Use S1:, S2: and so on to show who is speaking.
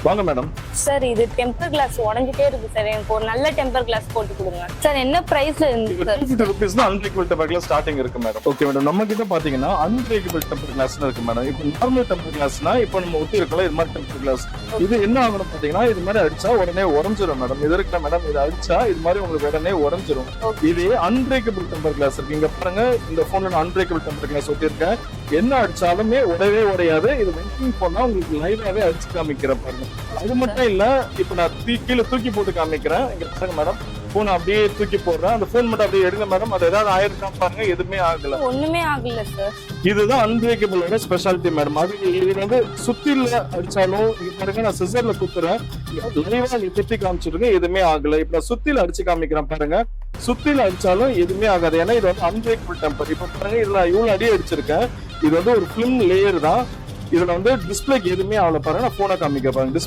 S1: வாங்க madam.
S2: Sir இது temper glass உடைஞ்சிட்டே இருக்கு சார். எனக்கு ஒரு நல்ல டெம்பர் கிளாஸ் போட்டு கொடுங்க சார். என்ன பிரைஸ்ல இருந்து சார்?
S1: 250 rupees தான் அன்பிரேக்கபிள் டெம்பர் கிளாஸ் ஸ்டார்டிங் இருக்கு மேடம். ஓகே மேடம், நம்ம கிட்ட பாத்தீங்கன்னா அன்பிரேக்கபிள் டெம்பர் கிளாஸ் இருக்கு மேடம். இப்போ நார்மல் டெம்பர் கிளாஸ்னா இப்போ நம்ம ஒட்டி இருக்கல இது மாதிரி டெம்பர் கிளாஸ். இது என்ன ஆகணும் பாத்தீங்கன்னா இது மாதிரி அடிச்சா உடனே உடஞ்சிரும் மேடம். இது இருக்கு மேடம், இது அடிச்சா இது மாதிரி உங்களுக்கு உடனே உடஞ்சிரும். இதே அன்பிரேக்கபிள் டெம்பர் கிளாஸ் இருக்கு. இங்க பாருங்க, இந்த போன்ல நான் அன்பிரேக்கபிள் டெம்பர் கிளாஸ் ஒட்டி இருக்கேன். என்ன அடிச்சாலுமே உடவே உடையாது. இது மெயின்டைன் பண்ணா உங்களுக்கு லைவாவே அடிச்சு காமிக்கிறேன் பாருங்க. அது மட்டும் இல்ல, இப்ப நான் கீழே தூக்கி போட்டு காமிக்கிறேன். இங்க பாருங்க மேடம், போன் அப்படியே தூக்கி போடுறேன். அந்த போன் மட்டும் அப்படியே எடுங்க மேடம். அது ஏதாவது ஆயிருக்கா பாருங்க, எதுவுமே ஆகல.
S2: ஒண்ணுமே ஆகல சார்.
S1: இதுதான் அன்பிரேக்கபிளோட ஸ்பெஷாலிட்டி மேடம். அது இது வந்து சுத்தில அடிச்சாலும் இங்க பாருங்க, நான் சிசர்ல குத்துறேன். லைவா நீ திட்டி காமிச்சிருங்க, எதுவுமே ஆகல. இப்ப நான் சுத்தில அடிச்சு காமிக்கிறேன் பாருங்க. சுத்தில அடிச்சாலும் எதுவுமே ஆகாது. ஏன்னா இது வந்து அன்பிரேக்கபிள் டெம்பர். இப்ப பாருங்க, இதுல இவ்வளவு அடி அடிச்சிருக்கேன். இது வந்து ஒரு பிலிம் லேயர் தான். இதுல வந்து டிஸ்பிளேக்கு எதுவுமே ஆகல பாருங்க. நான் போனை காமிக்க பாருங்க.